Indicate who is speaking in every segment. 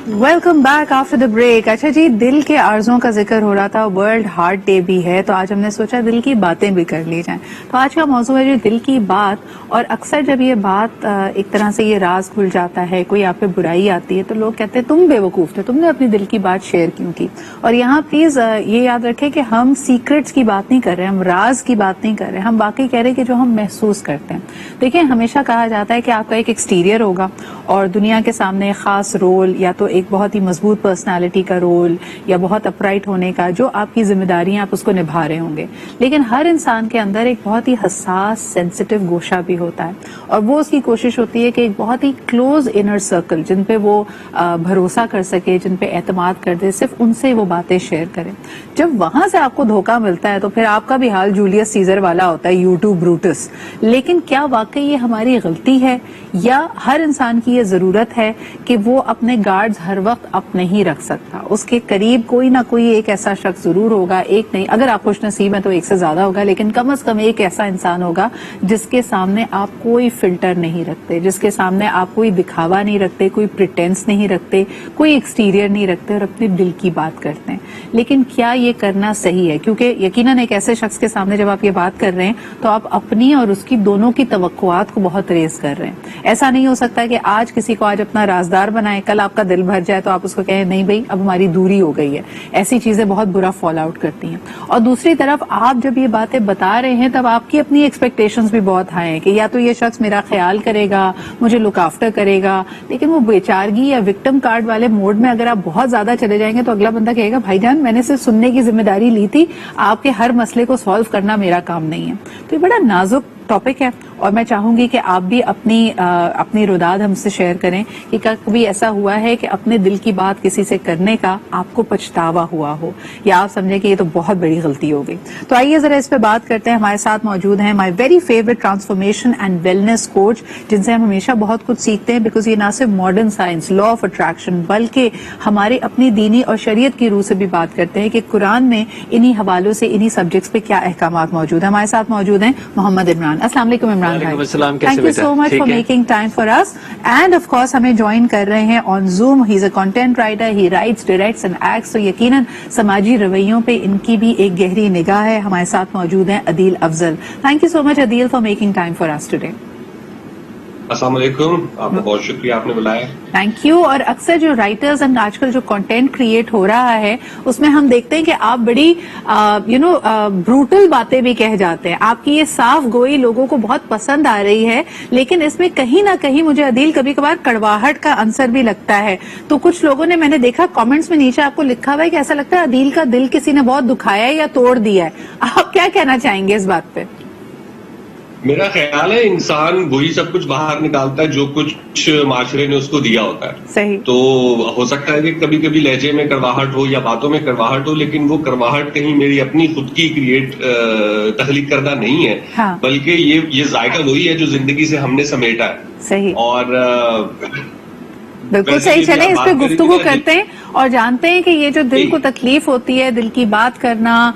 Speaker 1: Welcome back after the break. اچھا جی, دل کے عارضوں کا ذکر ہو رہا تھا, ورلڈ ہارٹ ڈے بھی ہے, تو آج ہم نے سوچا دل کی باتیں بھی کر لی جائیں. تو آج کا موضوع ہے جو دل کی بات. اور اکثر جب یہ بات ایک طرح سے یہ راز کھل جاتا ہے, کوئی آپ پہ برائی آتی ہے, تو لوگ کہتے ہیں تم بے وقوف تھے, تم نے اپنی دل کی بات شیئر کیوں کی. اور یہاں پلیز یہ یاد رکھیں کہ ہم سیکرٹس کی بات نہیں کر رہے, ہم راز کی بات نہیں کر رہے, ہم واقعی کہہ رہے ہیں کہ جو ہم محسوس کرتے ہیں. دیکھیں, ہمیشہ کہا جاتا ہے کہ آپ کا ایک ایکسٹیریئر ہوگا اور دنیا کے سامنے ایک خاص رول, یا تو ایک بہت ہی مضبوط پرسنالٹی کا رول, یا بہت اپرائٹ ہونے کا جو آپ کی ذمہ داریاں آپ اس کو نبھا رہے ہوں گے. لیکن ہر انسان کے اندر ایک بہت ہی حساس سینسٹیو گوشہ بھی ہوتا ہے, اور وہ اس کی کوشش ہوتی ہے کہ ایک بہت ہی کلوز انر سرکل جن پہ وہ بھروسہ کر سکے, جن پہ اعتماد کر دے, صرف ان سے وہ باتیں شیئر کرے. جب وہاں سے آپ کو دھوکہ ملتا ہے تو پھر آپ کا بھی حال جولیس سیزر والا ہوتا ہے, یوٹیوب بروٹس. لیکن کیا واقعی یہ ہماری غلطی ہے, یا ہر انسان کی یہ ضرورت ہے کہ وہ اپنے گارڈز ہر وقت اپ نہیں رکھ سکتا, اس کے قریب کوئی نہ کوئی ایک ایسا شخص ضرور ہوگا, ایک نہیں, اگر آپ خوش نصیب ہیں تو ایک سے زیادہ ہوگا, لیکن کم از کم ایک ایسا انسان ہوگا جس کے سامنے آپ کوئی فلٹر نہیں رکھتے, جس کے سامنے آپ کوئی دکھاوا نہیں رکھتے, کوئی پریٹینس نہیں رکھتے, کوئی ایکسٹیریئر نہیں رکھتے, اور اپنے دل کی بات کرتے ہیں. لیکن کیا یہ کرنا صحیح ہے؟ کیونکہ یقیناً ایک ایسے شخص کے سامنے جب آپ یہ بات کر رہے ہیں تو آپ اپنی اور اس کی دونوں کی توقعات کو بہت ریز کر رہے ہیں. ایسا نہیں ہو سکتا کہ آج کسی کو آج اپنا رازدار بنائیں, کل آپ کا دل بھر جائے تو آپ اس کو کہیں نہیں بھائی اب ہماری دوری ہو گئی ہے. ایسی چیزیں بہت برا فال آؤٹ کرتی ہیں. اور دوسری طرف آپ جب یہ باتیں بتا رہے ہیں تب آپ کی اپنی ایکسپیکٹیشنز بھی بہت ہائی ہیں کہ یا تو یہ شخص میرا خیال کرے گا, مجھے لک آفٹر کرے گا, لیکن وہ بیچارگی یا وکٹم کارڈ والے موڈ میں اگر آپ بہت زیادہ چلے جائیں گے تو اگلا بندہ کہے گا بھائی جان میں نے صرف سننے کی ذمہ داری لی تھی, آپ کے ہر مسئلے کو سالو کرنا میرا کام نہیں ہے. تو یہ بڑا نازک ٹاپک ہے, اور میں چاہوں گی کہ آپ بھی اپنی روداد ہم سے شیئر کریں کہ کبھی ایسا ہوا ہے کہ اپنے دل کی بات کسی سے کرنے کا آپ کو پچھتاوا ہوا ہو, یا آپ سمجھیں کہ یہ تو بہت بڑی غلطی ہو گئی. تو آئیے ذرا اس پہ بات کرتے ہیں. ہمارے ساتھ موجود ہیں my very favourite transformation and wellness coach, جن سے ہم ہمیشہ بہت کچھ سیکھتے ہیں, بیکاز یہ نہ صرف modern science, law of attraction, بلکہ ہمارے اپنی دینی اور شریعت کی روح سے بھی بات کرتے ہیں کہ قرآن میں انہی حوالوں سے انہی سبجیکٹس پہ کیا احکامات موجود ہیں. ہمارے ساتھ موجود ہیں محمد عمران. السلام علیکم عمران بھائی, thank you so much for making time for us. And of course ہمیں جوائن کر رہے ہیں on Zoom, he is a content writer, he writes, directs and acts, تو یقیناً سماجی رویوں پہ ان کی بھی ایک گہری نگاہ ہے. ہمارے ساتھ موجود ہیں Adeel Afzal. Thank you so much Adeel for making time for us today.
Speaker 2: السلام علیکم, آپ کا بہت شکریہ, آپ نے بلایا.
Speaker 1: Thank you. اور اکثر جو رائٹرز اینڈ آج کل جو کنٹینٹ کریٹ ہو رہا ہے اس میں ہم دیکھتے ہیں کہ آپ بڑی بروٹل باتیں بھی کہہ جاتے ہیں. آپ کی یہ صاف گوئی لوگوں کو بہت پسند آ رہی ہے, لیکن اس میں کہیں نہ کہیں مجھے عدیل کبھی کبھار کڑواہٹ کا عنصر بھی لگتا ہے. تو کچھ لوگوں نے, میں نے دیکھا کامنٹس میں نیچے آپ کو لکھا ہوا ہے کہ ایسا لگتا ہے عدیل کا دل کسی نے بہت دکھایا ہے یا توڑ دیا ہے. آپ کیا کہنا چاہیں گے اس بات پہ؟
Speaker 2: میرا خیال ہے انسان وہی سب کچھ باہر نکالتا ہے جو کچھ معاشرے نے اس کو دیا ہوتا ہے.
Speaker 1: صحیح.
Speaker 2: تو ہو سکتا ہے کہ کبھی کبھی لہجے میں کڑواہٹ ہو یا باتوں میں کڑواہٹ ہو, لیکن وہ کڑواہٹ کہیں میری اپنی خود کی تخلیق کردہ نہیں ہے.
Speaker 1: ہاں.
Speaker 2: بلکہ یہ ذائقہ وہی ہے جو زندگی سے ہم نے سمیٹا ہے.
Speaker 1: صحیح.
Speaker 2: اور
Speaker 1: بالکل صحیح. چلیں اس پہ گفتگو کرتے ہیں اور جانتے ہیں کہ یہ جو دل کو تکلیف ہوتی ہے, دل کی بات کرنا,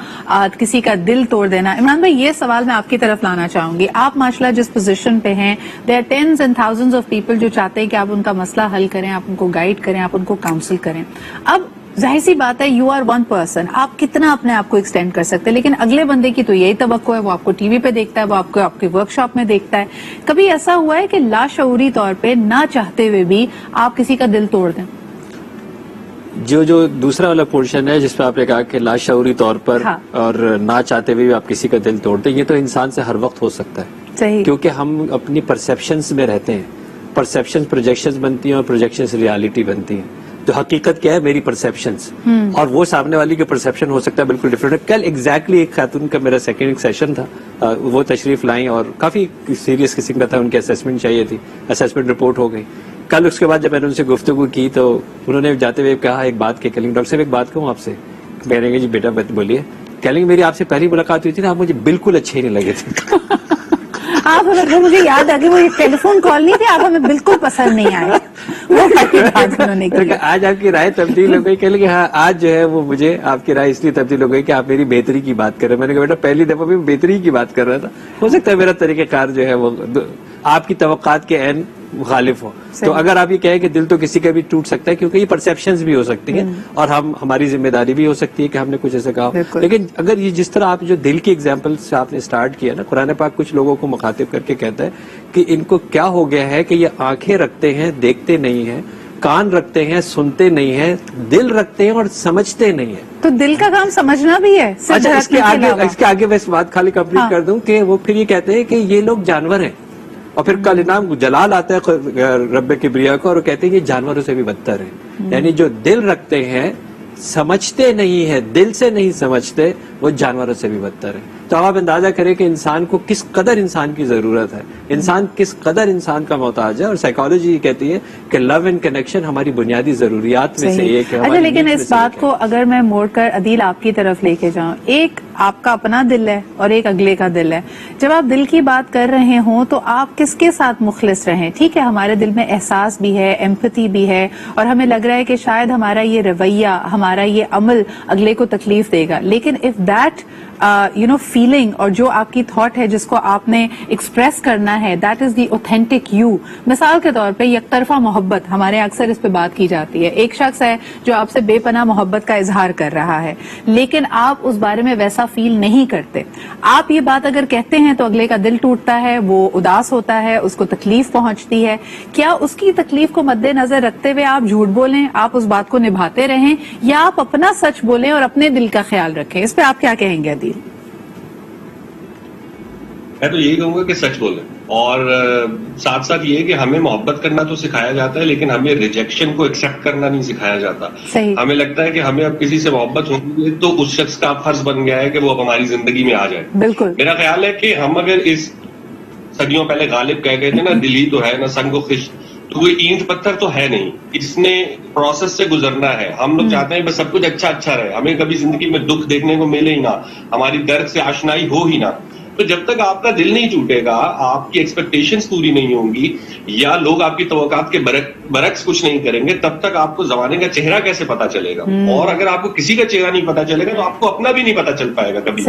Speaker 1: کسی کا دل توڑ دینا. عمران بھائی, یہ سوال میں آپ کی طرف لانا چاہوں گی. آپ ماشاءاللہ جس پوزیشن پہ ہیں, there are tens and thousands of people جو چاہتے ہیں کہ آپ ان کا مسئلہ حل کریں, آپ ان کو گائیڈ کریں, آپ ان کو کاؤنسل کریں. اب ظاہر سی بات ہے, یو آر ون پرسن, آپ کتنا اپنے آپ کو ایکسٹینڈ کر سکتے ہیں, لیکن اگلے بندے کی تو یہی توقع ہے, وہ آپ کو ٹی وی پہ دیکھتا ہے, وہ آپ کو آپ کے ورک شاپ میں دیکھتا ہے. کبھی ایسا ہوا ہے کہ لاشعوری طور پہ نہ چاہتے ہوئے بھی آپ کسی کا دل توڑ دیں؟
Speaker 3: جو دوسرا والا پورشن ہے جس پہ آپ نے کہا کہ لاشعوری طور پر اور نہ چاہتے ہوئے بھی آپ کسی کا دل توڑ دیں, یہ تو انسان سے ہر وقت ہو سکتا ہے.
Speaker 1: صحیح.
Speaker 3: کیونکہ ہم اپنی پرسیپشنز میں رہتے ہیں. پرسیپشنز پروجیکشنز بنتی ہیں اور پروجیکشنز ریالٹی بنتی ہیں. تو حقیقت کیا ہے؟ میری پرسیپشنز, اور وہ سامنے والی کی پرسیپشن ہو سکتا ہے بالکل ڈفرینٹ. کل ایگزیکٹلی ایک خاتون کا میرا سیکنڈ سیشن تھا, وہ تشریف لائیں اور کافی سیریس قسم کا تھا, ان کی اسیسمنٹ چاہیے تھی, اسیسمنٹ رپورٹ ہو گئی. کل اس کے بعد جب میں نے ان سے گفتگو کی تو انہوں نے جاتے ہوئے کہا ایک بات کہ ڈاکٹر صاحب ایک بات کہوں آپ سے. کہہ گے جی بیٹا بولیے. کہہ لیں گے میری آپ سے پہلی ملاقات ہوئی تھی نا, آپ مجھے بالکل اچھے نہیں لگے تھے.
Speaker 1: آپ مجھے یاد آ گئی وہ ٹیلی فون کال نہیں تھی, آپ ہمیں بالکل پسند نہیں آئے.
Speaker 3: آج آپ کی رائے تبدیل ہو گئی. کہہ لیں کہ ہاں آج جو ہے وہ مجھے آپ کی رائے اس لیے تبدیل ہو گئی کہ آپ میری بہتری کی بات کر رہے ہیں. میں نے کہا بیٹا پہلی دفعہ بھی بہتری کی بات کر رہا تھا, ہو سکتا ہے میرا طریقہ کار جو ہے وہ آپ کی توقعات کے عین مخالف ہو. تو اگر آپ یہ کہیں کہ دل تو کسی کا بھی ٹوٹ سکتا ہے کیونکہ یہ پرسیپشنز بھی ہو سکتی ہیں اور ہماری ذمہ داری بھی ہو سکتی ہے کہ ہم نے کچھ ایسا کہا. لیکن اگر یہ جس طرح آپ جو دل کی ایگزامپل سے آپ نے سٹارٹ کیا نا, قرآن پاک کچھ لوگوں کو مخاطب کر کے کہتا ہے کہ ان کو کیا ہو گیا ہے کہ یہ آنکھیں رکھتے ہیں دیکھتے نہیں ہیں, کان رکھتے ہیں سنتے نہیں ہیں, دل رکھتے ہیں اور سمجھتے نہیں ہیں.
Speaker 1: تو دل کا کام سمجھنا بھی ہے.
Speaker 3: اچھا اس کے آگے میں اس بات خالی کمپلیٹ کر دوں کہ وہ پھر یہ کہتے ہیں کہ یہ لوگ جانور ہیں, اور پھر کل نام جلال آتا ہے رب کبریا کو, اور وہ کہتے ہیں یہ جانوروں سے بھی بدتر ہیں. یعنی جو دل رکھتے ہیں سمجھتے نہیں ہے, دل سے نہیں سمجھتے, وہ جانوروں سے بھی بدتر ہے. تو آپ اندازہ کریں کہ انسان کو کس قدر انسان کی ضرورت ہے, انسان کس قدر انسان کا محتاج ہے. اور سائیکالوجی یہ کہتی ہے کہ لو اینڈ کنیکشن ہماری بنیادی ضروریات میں سے ایک ہے.
Speaker 1: اچھا لیکن اس بات کو اگر میں موڑ کر عدیل آپ کی طرف لے کے جاؤں, ایک آپ کا اپنا دل ہے اور ایک اگلے کا دل ہے. جب آپ دل کی بات کر رہے ہوں تو آپ کس کے ساتھ مخلص رہیں. ٹھیک ہے ہمارے دل میں احساس بھی ہے, ایمپتھی بھی ہے, اور ہمیں لگ رہا ہے کہ شاید ہمارا یہ رویہ, ہمارا یہ عمل اگلے کو تکلیف دے گا. لیکن اف دیٹ فیلنگ اور جو آپ کی تھاٹ ہے جس کو آپ نے ایکسپریس کرنا ہے, that is the authentic you. مثال کے طور پہ یک طرفہ محبت, ہمارے اکثر اس پہ بات کی جاتی ہے. ایک شخص ہے جو آپ سے بے پناہ محبت کا اظہار کر رہا ہے, لیکن آپ اس بارے میں ویسا فیل نہیں کرتے. آپ یہ بات اگر کہتے ہیں تو اگلے کا دل ٹوٹتا ہے, وہ اداس ہوتا ہے, اس کو تکلیف پہنچتی ہے. کیا اس کی تکلیف کو مد نظر رکھتے ہوئے آپ جھوٹ بولیں, آپ اس بات کو نبھاتے رہیں, یا آپ اپنا سچ بولیں اور اپنے دل کا خیال رکھیں؟ اس پہ آپ کیا کہیں گے عدیل؟
Speaker 2: میں تو یہی کہوں گا کہ سچ بولیں, اور ساتھ ساتھ یہ کہ ہمیں محبت کرنا تو سکھایا جاتا ہے لیکن ہمیں ریجیکشن کو ایکسپٹ کرنا نہیں سکھایا جاتا. ہمیں لگتا ہے کہ ہمیں اب کسی سے محبت ہوگی تو اس شخص کا فرض بن گیا ہے کہ وہ اب ہماری زندگی میں آ جائے.
Speaker 1: بالکل.
Speaker 2: میرا خیال ہے کہ ہم اگر اس صدیوں پہلے غالب کہہ گئے تھے نا دل ہی تو ہے نہ سنگ و خش, تو وہ اینٹ پتھر تو ہے نہیں, اس نے پروسیس سے گزرنا ہے. ہم لوگ چاہتے ہیں بس سب کچھ اچھا رہے, ہمیں کبھی زندگی میں دکھ دیکھنے کو ملے ہی نہ, ہماری درد سے آشنائی ہو ہی نہ. تو جب تک آپ کا دل نہیں ٹوٹے گا, آپ کی ایکسپیکٹیشنز پوری نہیں ہوں گی, یا لوگ آپ کی توقعات کے برعکس کچھ نہیں کریں گے, تب تک آپ کو زمانے کا چہرہ کیسے پتا چلے گا؟ اور اگر آپ کو کسی کا چہرہ نہیں پتا چلے گا تو آپ کو اپنا بھی نہیں پتا چل پائے گا کبھی.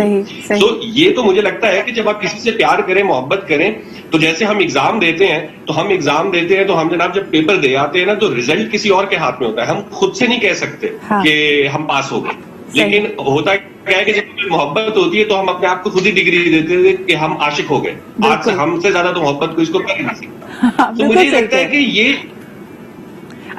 Speaker 2: تو یہ تو مجھے لگتا ہے کہ جب آپ کسی سے پیار کریں, محبت کریں, تو جیسے ہم ایگزام دیتے ہیں تو ہم جناب جب پیپر دے آتے ہیں نا تو ریزلٹ کسی اور کے ہاتھ میں ہوتا ہے. ہم خود سے نہیں کہہ سکتے کہ ہم پاس ہو گئے, لیکن ہوتا کیا ہے کہ جب محبت ہوتی ہے تو ہم اپنے آپ کو خود ہی ڈگری دیتے ہیں کہ ہم عاشق ہو گئے. آج سے ہم سے زیادہ تو محبت کو اس کو کر ہی نہیں سکتا. تو مجھے لگتا ہے کہ یہ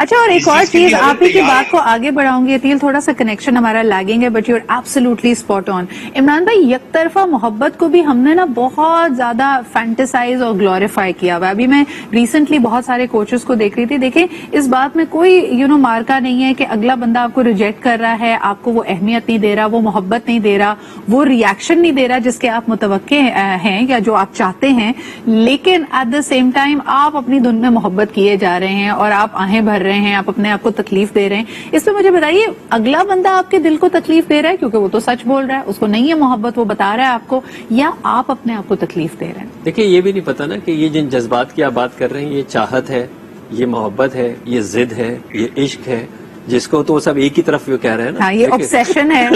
Speaker 1: اچھا. اور ایک اور چیز آپ ہی کی بات کو آگے بڑھاؤں گی عتیل, تھوڑا سا کنیکشن ہمارا لیگنگ ہے, but you are absolutely spot on. Imran بھائی, یک طرفہ محبت کو بھی ہم نے نا بہت زیادہ فینٹیسائز اور گلوریفائی کیا ہوا ہے. ابھی میں ریسنٹلی بہت سارے کوچز کو دیکھ رہی تھی. دیکھیں اس بات میں کوئی مارکا نہیں ہے کہ اگلا بندہ آپ کو ریجیکٹ کر رہا ہے, آپ کو وہ اہمیت نہیں دے رہا, وہ محبت نہیں دے رہا, وہ ریئیکشن نہیں دے رہا جس کے آپ متوقع ہیں یا جو آپ چاہتے ہیں, لیکن ایٹ دا سیم ٹائم آپ اپنی دھن میں محبت کیے جا رہے ہیں اور آپ آہیں بھر رہے ہیں, آپ اپنے آپ کو تکلیف دے رہے ہیں. اس پہ مجھے بتائیے, اگلا بندہ آپ کے دل کو تکلیف دے رہا ہے کیونکہ وہ تو سچ بول رہا ہے, اس کو نہیں ہے محبت, وہ بتا رہا ہے آپ کو, یا آپ اپنے آپ کو تکلیف دے رہے ہیں؟
Speaker 3: دیکھیں یہ بھی نہیں پتا نا کہ یہ جن جذبات کی آپ بات کر رہے ہیں, یہ چاہت ہے, یہ محبت ہے, یہ ضد ہے, یہ عشق ہے, جس کو تو سب ایک ہی طرف کہہ رہے ہیں نا,
Speaker 1: یہ obsession ہے,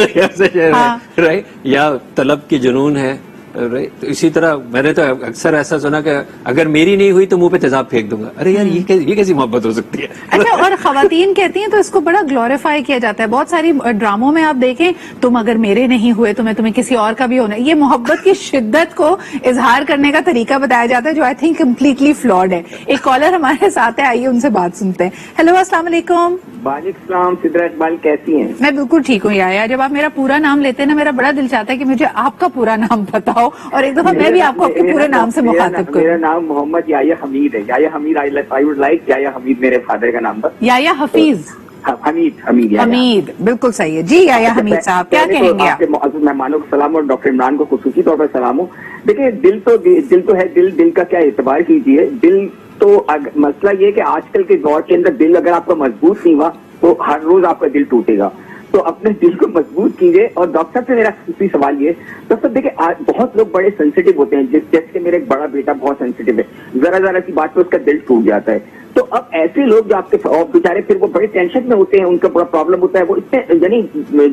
Speaker 3: رائٹ, یا طلب کی جنون ہے. تو اسی طرح میں نے تو اکثر ایسا سنا کہ اگر میری نہیں ہوئی تو منہ پہ تیزاب پھینک دوں گا. ارے یار یہ کیسی محبت ہو سکتی ہے؟
Speaker 1: اچھا, اور خواتین کہتی ہیں تو اس کو بڑا گلوریفائی کیا جاتا ہے. بہت ساری ڈراموں میں آپ دیکھیں, تم اگر میرے نہیں ہوئے تو میں تمہیں کسی اور کا بھی ہونا. یہ محبت کی شدت کو اظہار کرنے کا طریقہ بتایا جاتا ہے جو آئی تھنک کمپلیٹلی فلاڈ ہے. ایک کالر ہمارے ساتھ ہے, آئیے ان سے بات سنتے ہیں. ہیلو, السلام علیکم.
Speaker 4: وعلیکم السلام. سدرا اقبال کیسی ہیں؟
Speaker 1: میں بالکل ٹھیک ہوں. یا جب آپ میرا پورا نام لیتے ہیں نا, میرا بڑا دل چاہتا ہے کہ مجھے آپ کا پورا نام بتاؤ, اور ایک دفعہ میں بھی آپ کو اپنے پورے نام سے مخاطب کروں.
Speaker 4: میرا نام محمد یحییٰ حمید ہے. یحییٰ حمید, آئی وڈ لائک یحییٰ حمید میرے فادر کا نام تھا.
Speaker 1: یحییٰ حفیظ. حمید, بالکل صحیح ہے جی. یحییٰ حمید صاحب, کیا کہیں گے آپ؟
Speaker 4: معزز مہمانوں کو سلام, اور ڈاکٹر عمران کو خصوصی طور پر سلام ہو. دیکھیں دل تو ہے, دل کا کیا اعتبار کیجیے. دل تو مسئلہ یہ کہ آج کل کے دور کے اندر دل اگر آپ کا مضبوط نہیں ہوا تو ہر روز آپ کا دل ٹوٹے گا. تو اپنے دل کو مضبوط کیجیے. اور ڈاکٹر صاحب سے میرا خصوصی سوال یہ, ڈاکٹر صاحب دیکھیں بہت لوگ بڑے سینسیٹیو ہوتے ہیں, جیسے میرا ایک بڑا بیٹا بہت سینسیٹیو ہے, ذرا سی بات پہ اس کا دل ٹوٹ جاتا ہے. تو اب ایسے لوگ جو آپ کے بیچارے پھر وہ بڑے ٹینشن میں ہوتے ہیں, ان کا بڑا پرابلم ہوتا ہے, وہ اس میں یعنی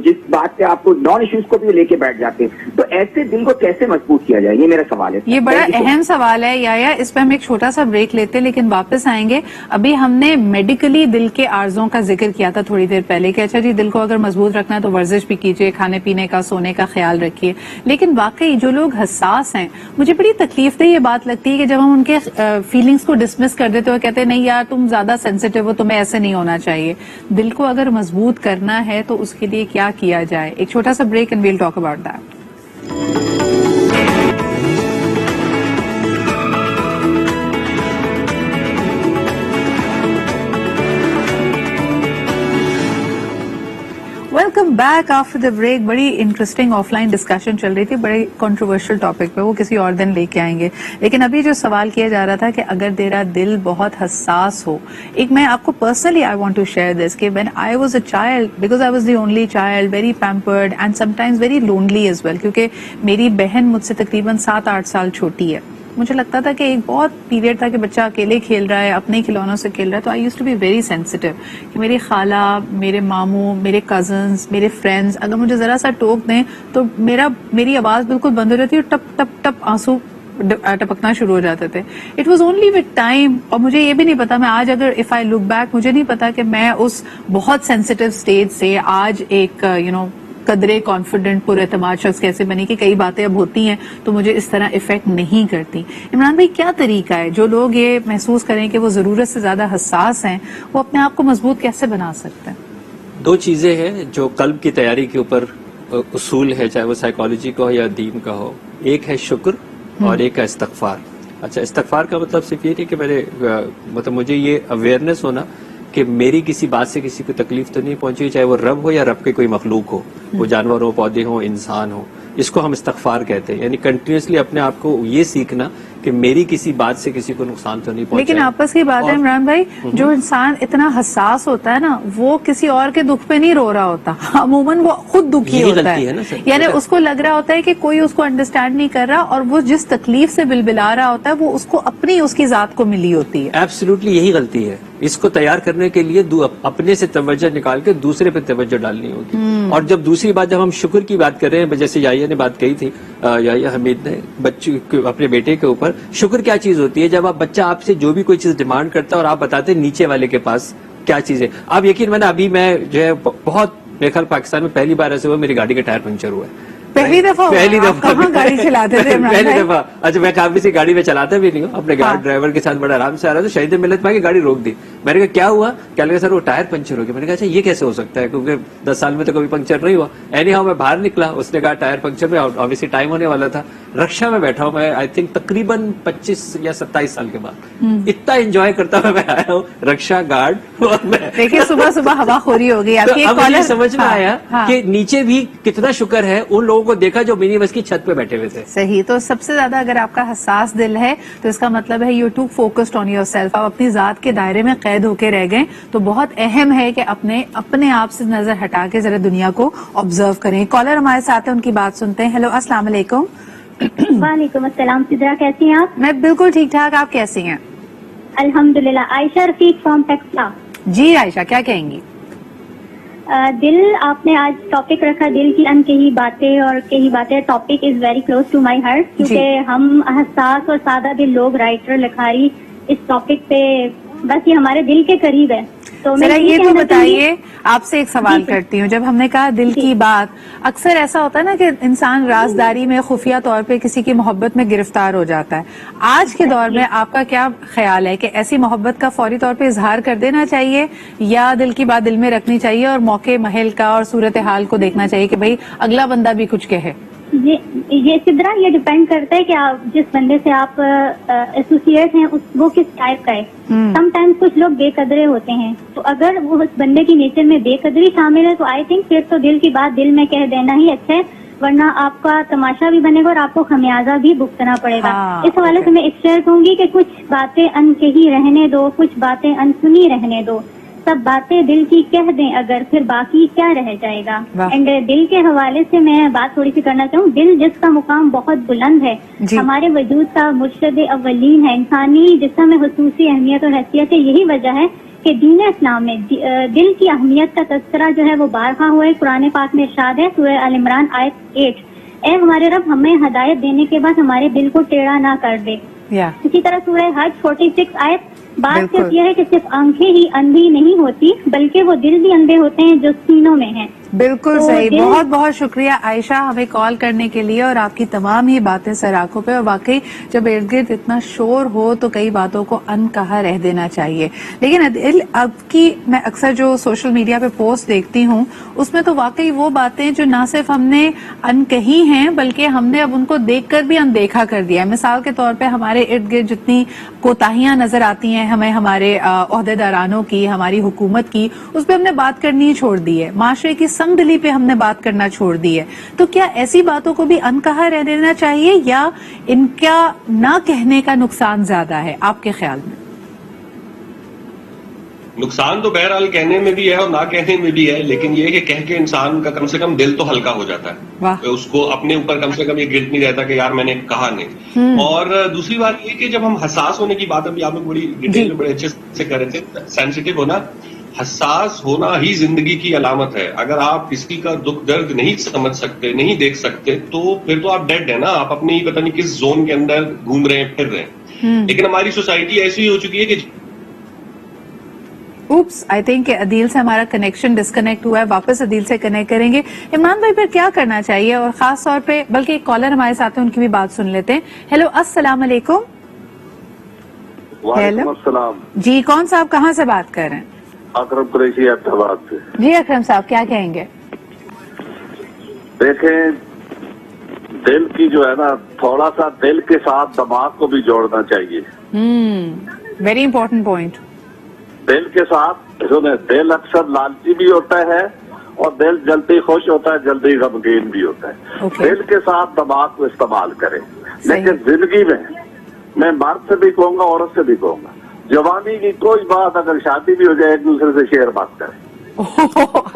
Speaker 4: جس بات سے آپ کو نان ایشوز کو بھی لے کے بیٹھ جاتے ہیں, تو ایسے دل کو کیسے مضبوط کیا جائے, یہ میرا سوال ہے.
Speaker 1: یہ بڑا اہم سوال ہے یا اس پہ ہم ایک چھوٹا سا بریک لیتے ہیں لیکن واپس آئیں گے. ابھی ہم نے میڈیکلی دل کے عارضوں کا ذکر کیا تھا تھوڑی دیر پہلے کہ اچھا جی دل کو اگر مضبوط رکھنا ہے تو ورزش بھی کیجیے, کھانے پینے کا سونے کا خیال رکھیے, لیکن واقعی جو لوگ حساس ہیں مجھے بڑی تکلیف دہ یہ بات لگتی ہے کہ جب ہم ان کے فیلنگز کو ڈسمس کر دیتے ہیں, کہتے ہیں نہیں یار تم زیادہ سینسیٹیو ہو, تمہیں ایسے نہیں ہونا چاہیے. دل کو اگر مضبوط کرنا ہے تو اس کے لیے کیا کیا جائے؟ ایک چھوٹا سا break and we'll talk about that. Welcome back after the break. بڑی انٹرسٹنگ آف لائن ڈسکشن چل رہی تھی, بڑی کنٹروورشل ٹاپک پہ, وہ کسی اور دن لے کے آئیں گے. لیکن ابھی جو سوال کیا جا رہا تھا کہ اگر تیرا دل بہت حساس ہو, ایک میں آپ کو personally I want to share this کہ when I was a child, because I was the only child, very pampered and sometimes very lonely as well, کیونکہ میری بہن مجھ سے تقریباً 7-8 سال چھوٹی ہے. مجھے لگتا تھا کہ ایک بہت پیریڈ تھا کہ بچہ اکیلے کھیل رہا ہے, اپنے کھلونوں سے کھیل رہا ہے, تو I used to be very sensitive کہ میری خالہ, میرے ماموں, میرے کزنز, میرے فرینڈز اگر مجھے ذرا سا ٹوک دیں تو میری آواز بالکل بند ہو جاتی ہے, ٹپ ٹپ ٹپ آنسو ٹپکنا شروع ہو جاتے تھے. It was only with time. اور مجھے یہ بھی نہیں پتا, میں آج اگر اف آئی لک بیک مجھے نہیں پتا کہ میں اس بہت سینسیٹیو اسٹیج سے آج ایک قدرے کانفیڈنٹ پر اعتماد شخص کیسے بنی کہ کئی باتیں اب ہوتی ہیں تو مجھے اس طرح افیکٹ نہیں کرتی. عمران بھائی کیا طریقہ ہے جو لوگ یہ محسوس کریں کہ وہ ضرورت سے زیادہ حساس ہیں, وہ اپنے آپ کو مضبوط کیسے بنا سکتے ہیں؟
Speaker 3: 2 چیزیں ہیں جو قلب کی تیاری کے اوپر اصول ہے, چاہے وہ سائیکالوجی کا ہو یا دین کا ہو. ایک ہے شکر اور ایک ہے استغفار. اچھا, استغفار کا مطلب صرف یہ نہیں کہ مجھے یہ اویئرنیس ہونا کہ میری کسی بات سے کسی کو تکلیف تو نہیں پہنچی, چاہے وہ رب ہو یا رب کے کوئی مخلوق ہو, وہ جانور ہو, پودے ہوں, انسان ہو. اس کو ہم استغفار کہتے ہیں, یعنی کنٹینیوسلی اپنے آپ کو یہ سیکھنا کہ میری کسی بات سے کسی کو نقصان تو نہیں پہنچا.
Speaker 1: لیکن آپس کی بات ہے عمران بھائی, جو انسان اتنا حساس ہوتا ہے نا وہ کسی اور کے دکھ پہ نہیں رو رہا ہوتا, عموماً وہ خود دکھی ہوتا ہے. یعنی اس کو لگ رہا ہوتا ہے کہ کوئی اس کو انڈرسٹینڈ نہیں کر رہا, اور وہ جس تکلیف سے بلبلا رہا ہوتا ہے وہ اس کو اپنی اس کی ذات کو ملی ہوتی ہے.
Speaker 3: ایبسلیوٹلی یہی غلطی ہے. اس کو تیار کرنے کے لیے اپنے سے توجہ نکال کے دوسرے پہ توجہ ڈالنی ہوگی. اور جب دوسری بات, جب ہم شکر کی بات کر رہے ہیں, جیسے یحییٰ نے بات کہی تھی, یحییٰ حمید نے بچے اپنے بیٹے کے اوپر, شکر کیا چیز ہوتی ہے جب آپ بچہ آپ سے جو بھی کوئی چیز ڈیمانڈ کرتا ہے اور آپ بتاتے ہیں نیچے والے کے پاس کیا چیز ہے. آپ یقین مانا, ابھی میں جو ہے بہت میرے خیال پاکستان میں پہلی بار ایسے ہوا میری گاڑی کا ٹائر پنکچر ہوا ہے.
Speaker 1: پہلی دفعہ کہاں گاڑی چلاتے تھے؟
Speaker 3: پہلی دفعہ. اچھا, میں کافی سی گاڑی میں چلاتا بھی نہیں ہوں, اپنے ڈرائیور کے ساتھ بڑا آرام سے آ رہا تھا, شہید ملت میں گاڑی روک دی. میں نے کہا کیا ہوا؟ کیا لگا سر وہ ٹائر پنکچر ہو گیا. میں نے کہا اچھا یہ کیسے ہو سکتا ہے, کیونکہ 10 سال میں تو کبھی پنکچر نہیں ہوا. اینی ہاؤ میں باہر نکلا, اس نے کہا ٹائر پنکچر میں, obviously ٹائم ہونے والا تھا. رکشا میں بیٹھا ہوں میں, آئی تھنک تقریباً 25 یا 27 سال کے بعد. اتنا انجوائے کرتا ہوا میں آیا ہوں, رکشا گارڈ.
Speaker 1: دیکھیے صبح صبح ہوا خوری ہو گئی.
Speaker 3: اب مجھے سمجھ میں آیا کہ نیچے بھی کتنا شکر ہے ان لوگوں کو دیکھا جو منی بس کی چھت پہ بیٹھے ہوئے تھے.
Speaker 1: صحیح. تو سب سے زیادہ اگر آپ کا حساس دل ہے تو اس کا مطلب ہے you too focused on your self, آپ اپنی ذات کے دائرے میں قید ہو کے رہ گئے. تو بہت اہم ہے کہ اپنے آپ سے نظر ہٹا کے ذرا دنیا کو آبزرو کریں. کالر ہمارے ساتھ ہیں, ان کی بات سنتے ہیں. ہیلو, السلام علیکم.
Speaker 5: وعلیکم السلام. سدرا کیسی ہیں آپ؟
Speaker 1: میں بالکل ٹھیک ٹھاک, آپ کیسی ہیں؟
Speaker 5: الحمدللہ. عائشہ رفیق فرام ٹیکسلا.
Speaker 1: جی عائشہ, کیا کہیں گی؟
Speaker 5: دل, آپ نے آج ٹاپک رکھا دل کی انکہی باتیں اور کہی باتیں. Topic is very close to my heart, کیونکہ ہم حساس اور سادہ دل لوگ, رائٹر لکھاری, اس ٹاپک پہ بس یہ ہمارے دل کے قریب ہے. تو
Speaker 1: ذرا یہ تو بتائیے, آپ سے ایک سوال کرتی ہوں. جب ہم نے کہا دل کی بات, اکثر ایسا ہوتا ہے نا کہ انسان رازداری میں خفیہ طور پہ کسی کی محبت میں گرفتار ہو جاتا ہے. آج کے دور میں آپ کا کیا خیال ہے کہ ایسی محبت کا فوری طور پہ اظہار کر دینا چاہیے یا دل کی بات دل میں رکھنی چاہیے اور موقع محل کا اور صورتحال کو دیکھنا چاہیے کہ بھئی اگلا بندہ بھی کچھ کہے؟
Speaker 5: یہ سدرا, یہ ڈیپینڈ کرتا ہے کہ آپ جس بندے سے آپ ایسوسیٹ ہیں وہ کس ٹائپ کا ہے. سم ٹائمز کچھ لوگ بے قدرے ہوتے ہیں, تو اگر وہ اس بندے کی نیچر میں بے قدری شامل ہے تو آئی تھنک پھر تو دل کی بات دل میں کہہ دینا ہی اچھا ہے, ورنہ آپ کا تماشا بھی بنے گا اور آپ کو خمیازہ بھی بھگتنا پڑے گا. اس حوالے سے میں ایک شیئر کہوں گی کہ کچھ باتیں ان کہی رہنے دو, کچھ باتیں ان سنی رہنے دو. سب باتیں دل کی کہہ دیں اگر، پھر باقی کیا رہ جائے گا.
Speaker 1: واہ.
Speaker 5: اینڈ دل کے حوالے سے میں بات تھوڑی سی کرنا چاہوں. دل جس کا مقام بہت بلند ہے،
Speaker 1: جی.
Speaker 5: ہمارے وجود کا مرشد اولین ہے، انسانی جسم میں خصوصی اہمیت اور حیثیت ہے. یہی وجہ ہے کہ دین اسلام میں دل کی اہمیت کا تذکرہ جو ہے وہ بارہا ہوا ہے. قرآن پاک میں ارشاد ہے سورہ آل عمران آیت 8، اے ہمارے رب ہمیں ہدایت دینے کے بعد ہمارے دل کو ٹیڑھا نہ کر دے.
Speaker 1: یا
Speaker 5: اسی طرح سورہ حج 46 آیت. بات
Speaker 1: بالکل.
Speaker 5: صرف یہ ہے کہ صرف آنکھیں ہی اندھی نہیں ہوتی بلکہ وہ دل بھی اندھے ہوتے ہیں جو سینوں میں ہیں.
Speaker 1: بالکل
Speaker 5: تو
Speaker 1: صحیح.
Speaker 5: دل-
Speaker 1: بہت بہت شکریہ عائشہ ہمیں کال کرنے کے لیے اور آپ کی تمام ہی باتیں سر آنکھوں پہ. اور واقعی جب ارد گرد اتنا شور ہو تو کئی باتوں کو ان کہا رہ دینا چاہیے. لیکن عدیل اب کی میں اکثر جو سوشل میڈیا پہ پوسٹ دیکھتی ہوں اس میں تو واقعی وہ باتیں جو نہ صرف ہم نے ان کہی ہیں بلکہ ہم نے اب ان کو دیکھ کر بھی اندیکھا کر دیا ہے. مثال کے طور پہ ہمارے ارد گرد جتنی کوتاہیاں نظر آتی ہیں ہمیں ہمارے عہدیدارانوں کی، ہماری حکومت کی، اس پہ ہم نے بات کرنی ہی چھوڑ دی ہے. معاشرے کی سنگ دلی پہ ہم نے بات کرنا چھوڑ دی ہے. تو کیا ایسی باتوں کو بھی انکہا رہ دینا چاہیے یا ان کا نہ کہنے کا نقصان زیادہ ہے آپ کے خیال میں؟
Speaker 2: نقصان تو بہرحال کہنے میں بھی ہے اور نہ کہنے میں بھی ہے، لیکن یہ کہ کہہ کے انسان کا کم سے کم دل تو ہلکا ہو جاتا ہے.
Speaker 1: واہ.
Speaker 2: اس کو اپنے اوپر کم سے کم یہ گلٹ نہیں رہتا کہ یار میں نے کہا نہیں. اور دوسری بات یہ کہ جب ہم حساس ہونے کی بات ابھی آپ لوگ بڑی ڈیٹیل میں بڑے اچھے سے کر رہے تھے، سینسیٹیو ہونا، حساس ہونا ہی زندگی کی علامت ہے. اگر آپ کسی کا دکھ درد نہیں سمجھ سکتے، نہیں دیکھ سکتے، تو پھر تو آپ ڈیڈ ہیں نا. آپ اپنی پتہ نہیں کس زون کے اندر گھوم رہے ہیں، پھر رہے ہیں. لیکن ہماری سوسائٹی ایسی ہو چکی ہے کہ
Speaker 1: اوپس آئی تھنک عدیل سے ہمارا کنیکشن ڈسکنیکٹ ہوا ہے. واپس عدیل سے کنیکٹ کریں گے. عمران بھائی پھر کیا کرنا چاہیے اور خاص طور پہ بلکہ ایک کالر ہمارے ساتھ ہیں ان کی بھی بات سن لیتے ہیں. ہیلو السلام علیکم.
Speaker 6: وعلیکم السلام.
Speaker 1: جی کون صاحب کہاں سے بات کر رہے ہیں؟
Speaker 6: اکرم قریشی احمدآباد سے.
Speaker 1: جی اکرم صاحب کیا کہیں گے؟
Speaker 6: دیکھیں دل کی جو ہے نا تھوڑا سا دل کے ساتھ دماغ کو بھی جوڑنا چاہیے.
Speaker 1: Very important point.
Speaker 6: دل کے ساتھ سنیں، دل اکثر لالچی بھی ہوتا ہے اور دل جلدی خوش ہوتا ہے، جلدی غمگین بھی ہوتا ہے.
Speaker 1: Okay.
Speaker 6: دل کے ساتھ دماغ کو استعمال کریں. لیکن زندگی میں مرد سے بھی کہوں گا، عورت سے بھی کہوں گا، جوانی کی کوئی بات اگر شادی بھی ہو جائے ایک دوسرے سے شیئر مت کریں.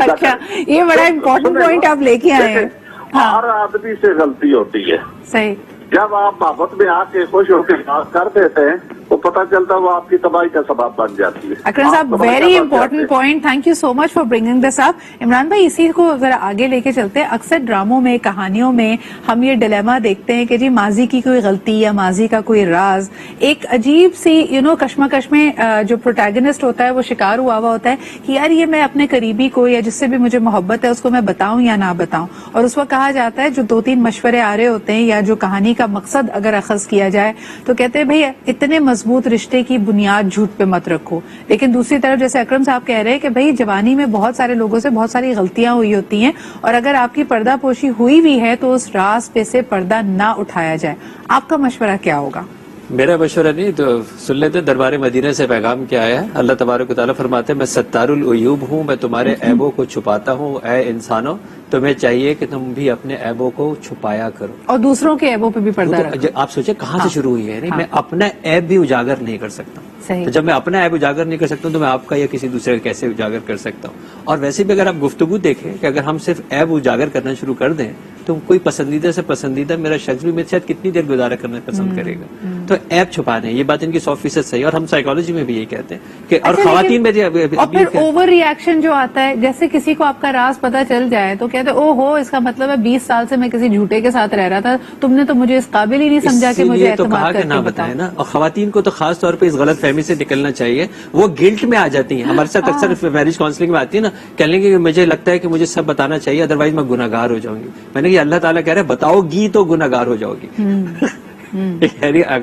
Speaker 1: اچھا یہ بڑا امپورٹنٹ پوائنٹ آپ لے کے آئے ہیں.
Speaker 6: ہر آدمی سے غلطی ہوتی ہے.
Speaker 1: صحیح.
Speaker 6: جب آپ محبت میں آ کے خوش ہو کے بات کر دیتے ہیں تو پتہ چلتا ہے وہ آپ کی تباہی کا سبب بن جاتی ہے.
Speaker 1: اکرم صاحب very important point. Thank you so much for bringing this up. Imran بھائی اسی کو ذرا آگے لے کے چلتے ہیں. اکثر ڈراموں میں، کہانیوں میں ہم یہ ڈیلیما دیکھتے ہیں کہ جی ماضی کی کوئی غلطی یا ماضی کا کوئی راز ایک عجیب سی کشمکش میں جو پروٹیگنسٹ ہوتا ہے وہ شکار ہوا ہوتا ہے کہ یار یہ میں اپنے قریبی کو یا جس سے بھی مجھے محبت ہے اس کو میں بتاؤں یا نہ بتاؤں. اور اس وقت کہا جاتا ہے جو 2-3 مشورے آ رہے ہوتے ہیں یا جو کہانی کا مقصد اگر اخذ کیا جائے تو کہتے ہیں بھئی اتنے مضبوط رشتے کی بنیاد جھوٹ پہ مت رکھو. لیکن دوسری طرف جیسے اکرم صاحب کہہ رہے ہیں کہ بھئی جوانی میں بہت سارے لوگوں سے بہت ساری غلطیاں ہوئی ہوتی ہیں اور اگر آپ کی پردہ پوشی ہوئی بھی ہے تو اس راز پہ سے پردہ نہ اٹھایا جائے. آپ کا مشورہ کیا ہوگا؟
Speaker 3: میرا مشورہ نہیں تو سن لیتے. دربار مدینہ سے پیغام کیا آیا ہے. اللہ تبارک و تعالیٰ فرماتے ہیں میں ستار العیوب ہوں، میں تمہارے عیبوں کو چھپاتا ہوں. اے انسانوں تمہیں چاہیے کہ تم بھی اپنے عیبوں کو چھپایا کرو
Speaker 1: اور دوسروں کے عیبوں پہ بھی پردہ رکھو.
Speaker 3: آپ سوچیں کہاں سے شروع ہوئی ہے. میں اپنا عیب بھی اجاگر نہیں کر سکتا.
Speaker 1: صحیح.
Speaker 3: تو جب میں اپنا عیب اجاگر نہیں کر سکتا ہوں تو میں آپ کا یا کسی دوسرے کا کیسے اجاگر کر سکتا ہوں. اور ویسے بھی اگر آپ گفتگو دیکھیں کہ اگر ہم صرف عیب اجاگر کرنا شروع کر دیں تو کوئی پسندیدہ سے پسندیدہ میرا شخص بھی میرے ساتھ کتنی دیر گزارا کرنا پسند کرے گا. تو عیب چھپانے یہ بات ان کی 100% صحیح. اور ہم سائیکالوجی میں بھی یہی کہتے ہیں کہ اور خواتین میں
Speaker 1: اور پھر اوور ریئیکشن جو آتا ہے جیسے کسی کو آپ کا راز پتا چل جائے تو کہتے او ہو اس کا مطلب ہے 20 سال سے میں کسی جھوٹے کے ساتھ رہ رہا تھا، تم نے تو مجھے اس قابل ہی نہیں سمجھا کہ مجھے اعتماد کر کے بتائیں نا.
Speaker 3: اور خواتین کو تو خاص طور پہ اس غلط فہمی سے نکلنا چاہیے. وہ گلٹ میں آ جاتی ہیں. ہمارے ساتھ اکثر میرج کاؤنسلنگ میں آتی ہے نا، کہہ لیں گے کہ مجھے لگتا ہے کہ مجھے سب بتانا چاہیے ادروائز میں گناہ گار ہو جاؤں گی. میں نے کہا اللہ تعالیٰ کہہ رہے بتاؤ گی تو گناہ گار ہو جاؤ گی.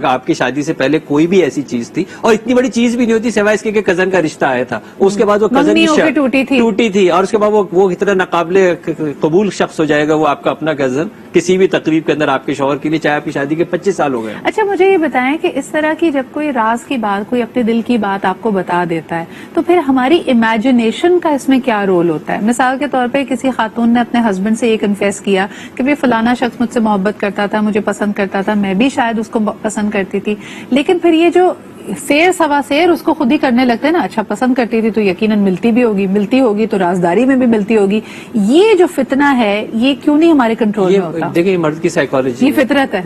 Speaker 3: آپ کی شادی سے پہلے کوئی بھی ایسی چیز تھی اور اتنی بڑی چیز بھی نہیں ہوتی سوائے اس کے کزن کا رشتہ آیا تھا. اس کے بعد وہ کزن ٹوٹی تھی اور اس کے بعد وہ اتنا ناقابل قبول شخص ہو جائے گا وہ آپ کا اپنا کزن کسی بھی تقریب کے اندر آپ کے شوہر کے لیے، چاہے آپ کی شادی کے 25 سال ہو گئے.
Speaker 1: اچھا مجھے یہ بتائیں کہ اس طرح کی جب کوئی راز کی بات، کوئی اپنے دل کی بات آپ کو بتا دیتا ہے تو پھر ہماری امیجنیشن کا اس میں کیا رول ہوتا ہے؟ مثال کے طور پہ کسی خاتون نے اپنے ہسبینڈ سے یہ کنفیس کیا کہ بھی فلانا شخص مجھ سے محبت کرتا تھا، مجھے پسند کرتا تھا، میں بھی شاید اس کو پسند کرتی تھی، لیکن پھر یہ جو سیر سوا سیر اس کو خود ہی کرنے لگتے ہیں نا. اچھا پسند کرتی تھی تو یقیناً ملتی ہوگی تو رازداری میں بھی ملتی ہوگی. یہ جو فتنہ ہے یہ کیوں نہیں ہمارے کنٹرول میں ہوتا؟
Speaker 3: دیکھیں مرد کی سائیکالوجی،
Speaker 1: یہ فطرت ہے.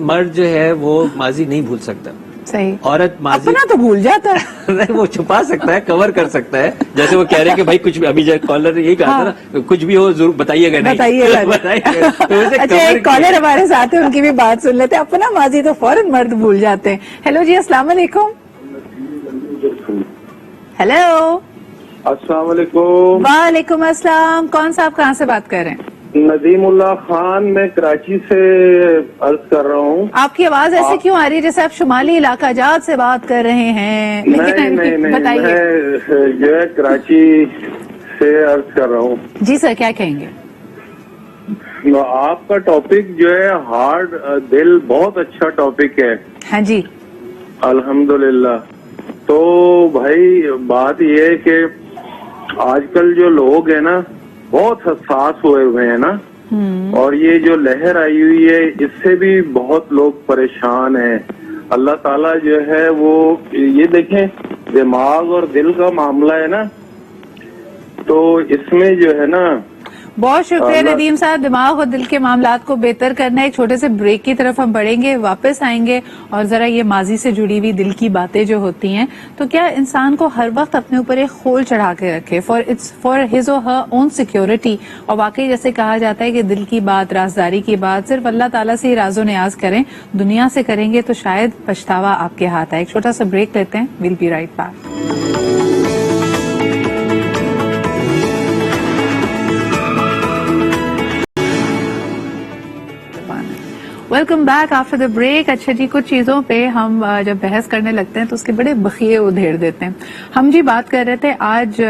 Speaker 3: مرد جو ہے وہ ماضی نہیں بھول سکتا.
Speaker 1: صحیح.
Speaker 3: عورت ماضی
Speaker 1: اپنا تو بھول جاتا ہے.
Speaker 3: وہ چھپا سکتا ہے، کور کر سکتا ہے. جیسے وہ کہہ رہے ہیں کہ بھائی کچھ بھی، ابھی کالر نے یہی کہا تھا نا، کچھ بھی ہو ضرور بتائیے گا.
Speaker 1: اچھا ایک کالر ہمارے ساتھ ہے، ان کی بھی بات سن لیتے ہیں. اپنا ماضی تو فوراً مرد بھول جاتے ہیں. ہیلو جی، السلام علیکم. ہیلو.
Speaker 7: السلام علیکم.
Speaker 1: وعلیکم السلام. کون صاحب کہاں سے بات کر رہے ہیں؟
Speaker 7: ندیم اللہ خان، میں کراچی سے عرض کر رہا ہوں.
Speaker 1: آپ کی آواز ایسے کیوں آ رہی ہے جیسے آپ شمالی علاقہ جات سے بات کر رہے ہیں؟
Speaker 7: نہیں،
Speaker 1: بتائیے.
Speaker 7: میں جو ہے کراچی سے عرض کر رہا ہوں.
Speaker 1: جی سر، کیا کہیں گے؟
Speaker 7: آپ کا ٹاپک جو ہے ہارڈ دل، بہت اچھا ٹاپک ہے.
Speaker 1: ہاں جی.
Speaker 7: الحمدللہ. تو بھائی بات یہ ہے کہ آج کل جو لوگ ہیں نا بہت حساس ہوئے ہیں نا، اور یہ جو لہر آئی ہوئی ہے اس سے بھی بہت لوگ پریشان ہیں. اللہ تعالیٰ جو ہے وہ یہ دیکھیں، دماغ اور دل کا معاملہ ہے نا، تو اس میں جو ہے نا.
Speaker 1: بہت شکریہ ندیم صاحب. دماغ اور دل کے معاملات کو بہتر کرنا ہے. ایک چھوٹے سے بریک کی طرف ہم بڑھیں گے، واپس آئیں گے اور ذرا یہ ماضی سے جڑی ہوئی دل کی باتیں جو ہوتی ہیں، تو کیا انسان کو ہر وقت اپنے اوپر ایک خول چڑھا کے رکھے for his or Hare own security. اور واقعی جیسے کہا جاتا ہے کہ دل کی بات، رازداری کی بات صرف اللہ تعالیٰ سے ہی راز و نیاز کریں. دنیا سے کریں گے تو شاید پچھتاوا آپ کے ہاتھ آئے. ایک چھوٹا سا بریک لیتے ہیں. We'll be right back. Welcome back after the break. اچھا جی، کچھ چیزوں پہ ہم جب بحث کرنے لگتے ہیں تو اس کے بڑے بخیے ادھیڑ دیتے ہیں. ہم جی بات کر رہے تھے آج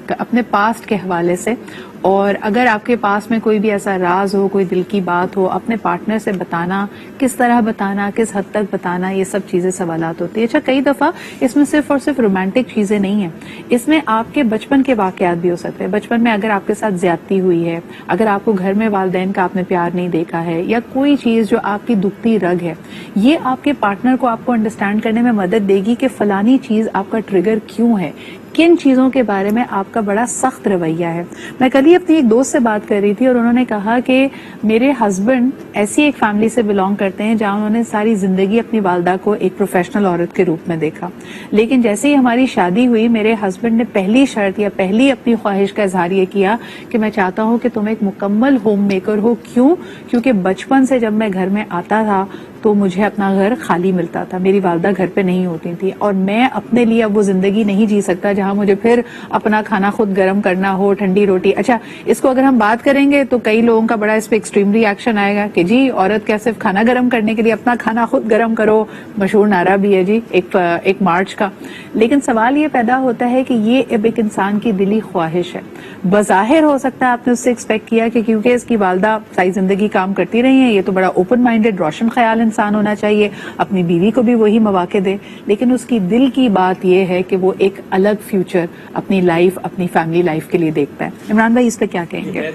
Speaker 1: اپنے پاسٹ کے حوالے سے، اور اگر آپ کے پاس میں کوئی بھی ایسا راز ہو، کوئی دل کی بات ہو، اپنے پارٹنر سے بتانا، کس طرح بتانا، کس حد تک بتانا، یہ سب چیزیں سوالات ہوتی ہیں. اچھا کئی دفعہ اس میں صرف اور صرف رومانٹک چیزیں نہیں ہیں، اس میں آپ کے بچپن کے واقعات بھی ہو سکتے ہیں. بچپن میں اگر آپ کے ساتھ زیادتی ہوئی ہے، اگر آپ کو گھر میں والدین کا آپ نے پیار نہیں دیکھا ہے، یا کوئی چیز جو آپ کی دکھتی رگ ہے، یہ آپ کے پارٹنر کو آپ کو انڈرسٹینڈ کرنے میں مدد دے گی کہ فلانی چیز آپ کا ٹریگر کیوں ہے، کن چیزوں کے بارے میں آپ کا بڑا سخت رویہ ہے. میں کل ہی اپنی ایک دوست سے بات کر رہی تھی اور انہوں نے کہا کہ میرے ہسبینڈ ایسی ایک فیملی سے بلانگ کرتے ہیں جہاں انہوں نے ساری زندگی اپنی والدہ کو ایک پروفیشنل عورت کے روپ میں دیکھا، لیکن جیسے ہی ہماری شادی ہوئی میرے ہسبینڈ نے پہلی شرط یا پہلی اپنی خواہش کا اظہار یہ کیا کہ میں چاہتا ہوں کہ تم ایک مکمل ہوم میکر ہو. کیوں؟ کیونکہ بچپن سے جب میں گھر میں آتا تھا تو مجھے اپنا گھر خالی ملتا تھا، میری والدہ گھر پہ نہیں ہوتی تھی، اور میں اپنے لیے اب وہ زندگی نہیں جی سکتا جہاں مجھے پھر اپنا کھانا خود گرم کرنا ہو، ٹھنڈی روٹی. اچھا اس کو اگر ہم بات کریں گے تو کئی لوگوں کا بڑا اس پہ ایکسٹریم ری ایکشن آئے گا کہ جی عورت کیا صرف کھانا گرم کرنے کے لیے، اپنا کھانا خود گرم کرو. مشہور نعرہ بھی ہے جی ایک مارچ کا. لیکن سوال یہ پیدا ہوتا ہے کہ یہ اب ایک انسان کی دلی خواہش ہے. بظاہر ہو سکتا ہے آپ نے اس سے ایکسپیکٹ کیا کہ کیونکہ اس کی والدہ ساری زندگی کام کرتی رہی ہیں، یہ تو بڑا اوپن مائنڈیڈ روشن خیال انسان ہونا چاہیے، اپنی بیوی کو بھی وہی مواقع دے. لیکن اس کی دل کی بات یہ ہے کہ وہ ایک الگ فیوچر اپنی لائف، اپنی فیملی لائف کے لیے دیکھتا ہے. عمران بھائی اس پہ کیا کہیں گے؟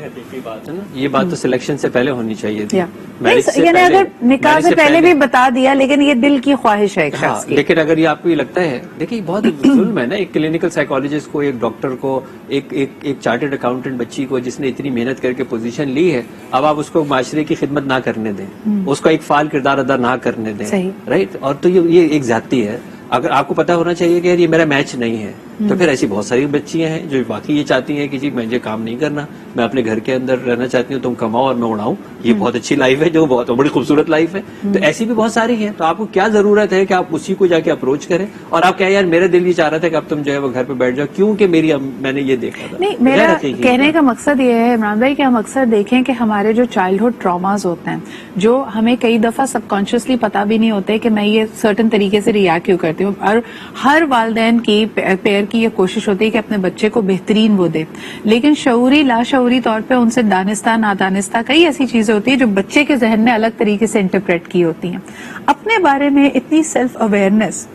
Speaker 3: یہ بات تو سلیکشن سے پہلے ہونی چاہیے تھی.
Speaker 1: یعنی اگر نکاح سے پہلے بھی بتا دیا، لیکن یہ دل کی خواہش ہے ایک شخص کی.
Speaker 3: لیکن اگر یہ آپ کو یہ لگتا ہے، دیکھیں بہت ظلم ہے نا ایک کلینکل سائیکالوجسٹ کو، ایک ڈاکٹر کو، ایک چارٹرڈ اکاؤنٹنٹ بچی کو جس نے اتنی محنت کر کے پوزیشن لی ہے، اب آپ اس کو معاشرے کی خدمت نہ کرنے دیں، اس کا ایک فعال کردار ادا نہ کرنے دیں. رائٹ. اور تو یہ ایک زیادتی ہے. اگر آپ کو پتا ہونا چاہیے کہ یار یہ میرا میچ نہیں ہے، تو پھر ایسی بہت ساری بچیاں ہیں جو واقعی یہ چاہتی ہیں کہ جی مجھے کام نہیں کرنا، میں اپنے گھر کے اندر رہنا چاہتی ہوں، تم کماؤ اور میں اڑاؤں. یہ بہت اچھی لائف ہے، جو بہت بڑی خوبصورت لائف ہے. تو ایسی بھی بہت ساری ہیں. تو آپ کو کیا ضرورت ہے کہ آپ اسی کو جا کے اپروچ کریں اور آپ کہیں یار میرا دل یہ چاہ رہا تھا کہ اب تم جو ہے وہ گھر پہ بیٹھ جاؤ کیونکہ میں نے یہ دیکھا تھا.
Speaker 1: نہیں، میرا کہنے کا مقصد یہ ہے عمران بھائی کہ ہم اکثر دیکھیں کہ ہمارے جو چائلڈہڈ ٹراماز ہوتے ہیں، جو ہمیں کئی دفعہ سب کانشیسلی پتا بھی نہیں ہوتے کہ میں یہ سرٹن طریقے سے ریئیکٹ کیوں کرتی ہوں. اور ہر والدین کی پیئر کی یہ کوشش ہوتی ہے کہ اپنے بچے کو بہترین وہ دے، لیکن شعوری لاشعوری طور پہ ان سے دانستہ نادانستہ کئی ایسی چیزیں ہوتی ہیں جو بچے کے ذہن میں الگ طریقے سے انٹرپریٹ کی ہوتی ہیں. اپنے بارے میں اتنی سیلف اویئرنیس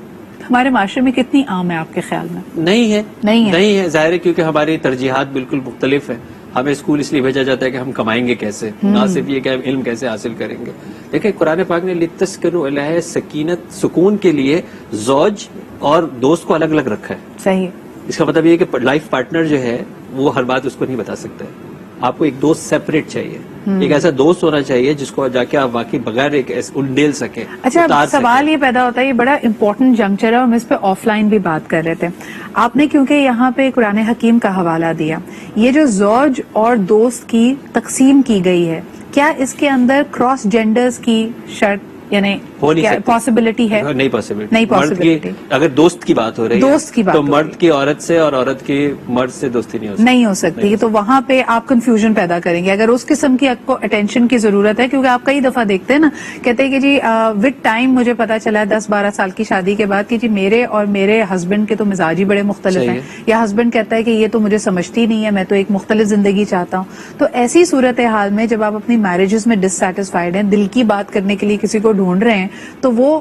Speaker 1: ہمارے معاشرے میں کتنی عام ہے آپ کے خیال میں؟
Speaker 3: نہیں ہے. ظاہر ہے کیونکہ ہماری ترجیحات بالکل مختلف ہیں. ہمیں اسکول اس لیے بھیجا جاتا ہے کہ ہم کمائیں گے کیسے، نہ صرف یہ کہ ہم علم کیسے حاصل کریں گے. دیکھیں قرآن پاک نے لتسکنوا الیہ سکینت، سکون کے لیے زوج اور دوست کو الگ الگ رکھا ہے.
Speaker 1: صحیح.
Speaker 3: اس کا مطلب یہ ہے کہ لائف پارٹنر جو ہے وہ ہر بات اس کو نہیں بتا سکتا ہے. آپ کو ایک دوست سیپریٹ چاہیے، ایک ایسا دوست ہونا چاہیے جس کو جا کے آپ واقعی بغیر ایک انڈیل سکیں.
Speaker 1: اچھا سوال یہ پیدا ہوتا ہے، یہ بڑا امپورٹنٹ جنکچر ہے اور ہم اس پہ آف لائن بھی بات کر رہے تھے. آپ نے کیونکہ یہاں پہ قرآن حکیم کا حوالہ دیا، یہ جو زوج اور دوست کی تقسیم کی گئی ہے، کیا اس کے اندر کراس جینڈرز کی شرط یعنی پاسبلٹی ہے؟
Speaker 3: نہیں پاسبلٹی.
Speaker 1: نہیں possibility.
Speaker 3: اگر دوست کی بات ہو رہی ہے
Speaker 1: دوست کی بات
Speaker 3: تو
Speaker 1: ہو رہی
Speaker 3: مرد کی عورت سے اور عورت کی مرد سے دوستی نہیں ہو سکتی.
Speaker 1: نہیں ہو سکتی. تو وہاں پہ آپ کنفیوژن پیدا کریں گے اگر اس قسم کی آپ کو اٹینشن کی ضرورت ہے. کیونکہ آپ کئی دفعہ دیکھتے ہیں نا، کہتے ہیں کہ جی وتھ ٹائم مجھے پتا چلا 10-12 سال کی شادی کے بعد کہ جی میرے اور میرے ہسبینڈ کے تو مزاج ہی بڑے مختلف ہیں، یا ہسبینڈ کہتا ہے کہ یہ تو مجھے سمجھتی نہیں ہے، میں تو ایک مختلف زندگی چاہتا ہوں. تو ایسی صورتحال میں جب آپ اپنی میرجز میں ڈسسیٹسفائیڈ ہیں، دل کی بات کرنے کے لیے کسی کو ڈھونڈ رہے ہیں، تو وہ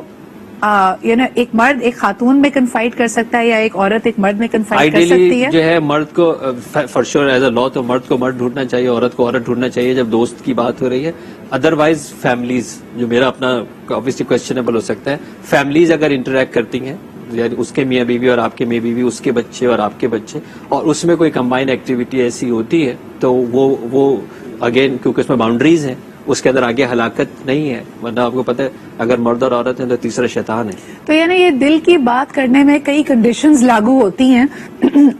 Speaker 1: ایک مرد ایک خاتون میں کنفائڈ کر سکتا ہے یا ایک عورت ایک مرد میں کنفائڈ کر سکتی ہے.
Speaker 3: جو ہے مرد کو فار شیور ایز اے لا تو مرد کو مرد ڈھونڈنا چاہیے، عورت کو عورت ڈھونڈنا چاہیے جب دوست کی بات ہو رہی ہے. ادروائز فیملیز، جو میرا اپنا obviously questionable ہو سکتا ہے، فیملیز اگر انٹریکٹ کرتی ہیں، یعنی اس کے میاں بیوی اور آپ کے میاں بیوی، اس کے بچے اور آپ کے بچے، اور اس میں کوئی کمبائن ایکٹیویٹی ایسی ہوتی ہے تو وہ اگین کیونکہ اس میں باؤنڈریز ہیں، اس کے اندر آگے ہلاکت نہیں ہے. ورنہ آپ کو پتہ ہے اگر مرد اور عورت ہیں تو تیسرا شیطان ہے.
Speaker 1: تو یعنی یہ دل کی بات کرنے میں کئی کنڈیشنز لاگو ہوتی ہیں.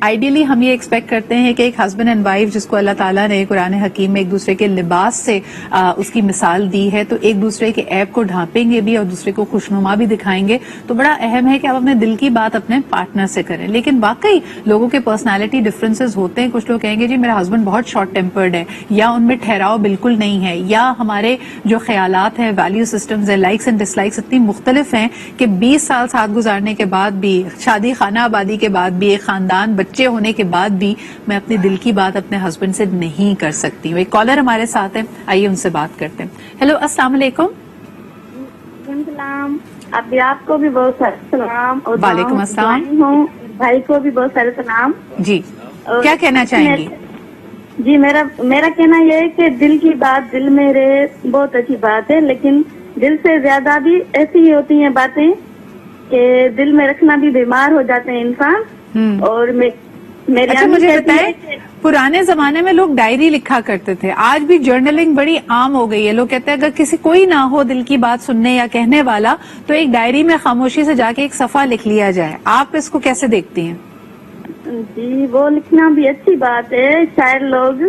Speaker 1: آئیڈیلی ہم یہ ایکسپیکٹ کرتے ہیں کہ ایک ہسبینڈ اینڈ وائف جس کو اللہ تعالیٰ نے قرآن حکیم میں ایک دوسرے کے لباس سے اس کی مثال دی ہے، تو ایک دوسرے کے عیب کو ڈھانپیں گے بھی اور دوسرے کو خوشنما بھی دکھائیں گے. تو بڑا اہم ہے کہ آپ اپنے دل کی بات اپنے پارٹنر سے کریں. لیکن واقعی لوگوں کے پرسنالٹی ڈفرینسز ہوتے ہیں. کچھ لوگ کہیں گے جی میرا ہسبینڈ بہت شارٹ ٹیمپرڈ ہے، یا ان میں ٹھہراؤ بالکل نہیں ہے، یا ہمارے جو خیالات ہیں، ویلیو سسٹمز ہیں، لائکس اینڈ ڈس لائکس اتنی مختلف ہیں کہ 20 سال ساتھ گزارنے کے بعد بھی، شادی خانہ آبادی کے بعد بھی، ایک خاندان بچے ہونے کے بعد بھی میں اپنے دل کی بات اپنے ہسبینڈ سے نہیں کر سکتی ہوں. ایک کالر ہمارے ساتھ ہے، آئیے ان سے بات کرتے ہیں. ہیلو، السلام علیکم.
Speaker 8: السلام. آپ کو بھی بہت سارے سلام.
Speaker 1: وعلیکم السلام.
Speaker 8: بھائی کو بھی بہت سارے سلام.
Speaker 1: جی کیا کہنا چاہیں گی؟
Speaker 8: جی میرا کہنا یہ ہے کہ دل کی بات دل میں رہے، بہت اچھی بات ہے، لیکن دل سے زیادہ بھی ایسی ہی ہوتی ہیں باتیں کہ دل میں رکھنا بھی بیمار ہو جاتے ہیں انسان. اور
Speaker 1: اچھا مجھے بتائیں، پرانے زمانے میں لوگ ڈائری لکھا کرتے تھے، آج بھی جرنلنگ بڑی عام ہو گئی ہے. لوگ کہتے ہیں اگر کسی کوئی نہ ہو دل کی بات سننے یا کہنے والا تو ایک ڈائری میں خاموشی سے جا کے ایک صفحہ لکھ لیا جائے. آپ اس کو کیسے دیکھتی ہیں؟
Speaker 8: جی وہ لکھنا بھی اچھی بات ہے. شاعر لوگ،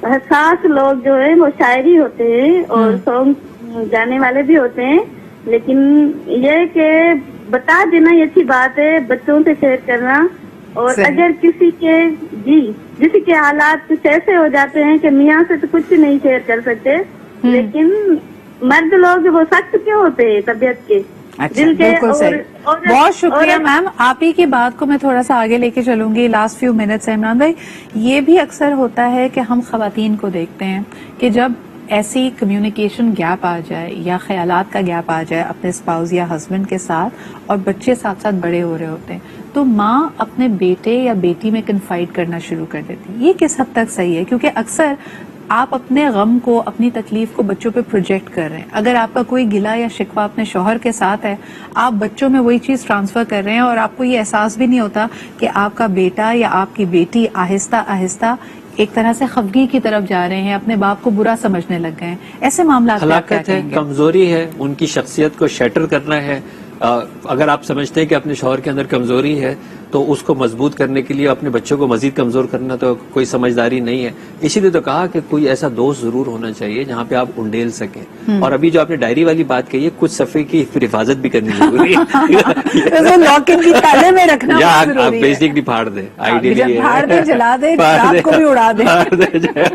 Speaker 8: حساس لوگ جو ہے وہ شاعری ہوتے ہیں اور سانگ گانے والے بھی ہوتے ہیں، لیکن یہ کہ بتا دینا یہ اچھی بات ہے، بچوں سے شیئر کرنا. اور اگر کسی کے حالات کچھ ایسے ہو جاتے ہیں کہ میاں سے تو کچھ نہیں شیئر کر سکتے، لیکن مرد لوگ وہ سخت کیوں ہوتے ہیں طبیعت کے، دل کے.
Speaker 1: بہت شکریہ میم. آپ ہی کی بات کو میں تھوڑا سا آگے لے کے چلوں گی لاسٹ فیو منٹس. عمران بھائی، یہ بھی اکثر ہوتا ہے کہ ہم خواتین کو دیکھتے ہیں کہ جب ایسی کمیونیکیشن گیپ آ جائے یا خیالات کا گیپ آ جائے اپنے اسپاؤز یا ہسبینڈ کے ساتھ، اور بچے ساتھ ساتھ بڑے ہو رہے ہوتے ہیں، تو ماں اپنے بیٹے یا بیٹی میں کنفائڈ کرنا شروع کر دیتی. یہ کس حد تک صحیح ہے؟ کیونکہ اکثر آپ اپنے غم کو، اپنی تکلیف کو بچوں پہ پروجیکٹ کر رہے ہیں. اگر آپ کا کوئی گلہ یا شکوہ اپنے شوہر کے ساتھ ہے، آپ بچوں میں وہی چیز ٹرانسفر کر رہے ہیں اور آپ کو یہ احساس بھی نہیں ہوتا کہ آپ کا بیٹا یا آپ کی بیٹی آہستہ آہستہ ایک طرح سے خفگی کی طرف جا رہے ہیں، اپنے باپ کو برا سمجھنے لگ گئے ہیں. ایسے معاملات
Speaker 3: ہلاکت ہے، کمزوری ہے، ان کی شخصیت کو شیٹر کرنا ہے. اگر آپ سمجھتے ہیں کہ اپنے شوہر کے اندر کمزوری ہے تو اس کو مضبوط کرنے کے لیے اپنے بچوں کو مزید کمزور کرنا تو کوئی سمجھداری نہیں ہے. اسی لیے تو کہا کہ کوئی ایسا دوست ضرور ہونا چاہیے جہاں پہ آپ انڈیل سکیں. اور ابھی جو آپ نے ڈائری والی بات کہی ہے، کچھ صفحے کی پھر حفاظت بھی کرنی ضروری ہے. یا آپ بیسکلی پھاڑ دیں، آئیڈیلی
Speaker 1: جلا دیں، کو بھی اڑا دیں،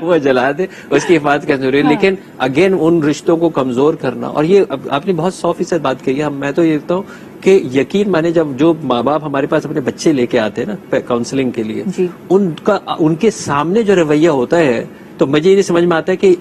Speaker 3: وہ جلا دیں، اس کی حفاظت کرنا ضروری ہے. لیکن اگین ان رشتوں کو کمزور کرنا، اور یہ آپ نے بہت 100% بات کہی ہے. میں تو یہ کہتا ہوں کہ یقین مانے جب جو ماں باپ ہمارے پاس اپنے بچے لے کے آتے ہیں نا کاؤنسلنگ کے لیے، ان کے سامنے جو رویہ ہوتا ہے تو مجھے یہ نہیں سمجھ میں آتا ہے کہ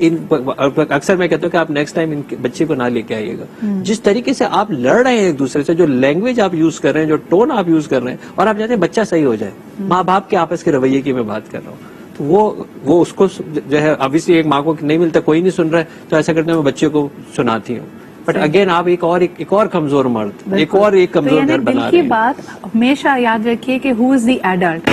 Speaker 3: اکثر میں کہتا ہوں کہ آپ نیکسٹ ٹائم ان بچے کو نہ لے کے آئیے گا. جس طریقے سے آپ لڑ رہے ہیں ایک دوسرے سے، جو لینگویج آپ یوز کر رہے ہیں، جو ٹون آپ یوز کر رہے ہیں، اور آپ چاہتے ہیں بچہ صحیح ہو جائے، ماں باپ کے آپس کے رویے کی میں بات کر رہا ہوں. تو وہ اس کو جو ہے obviously ایک ماں کو نہیں ملتا, کوئی نہیں سن رہا ہے, تو ایسا کرتے ہیں میں بچے کو سناتی ہوں. بٹ اگین آپ ایک اور کمزور مرد, ایک کمزور گھر بنا رہے ہیں.
Speaker 1: دل کی بات ہمیشہ یاد رکھیے کہ ہو از دی ایڈلٹ.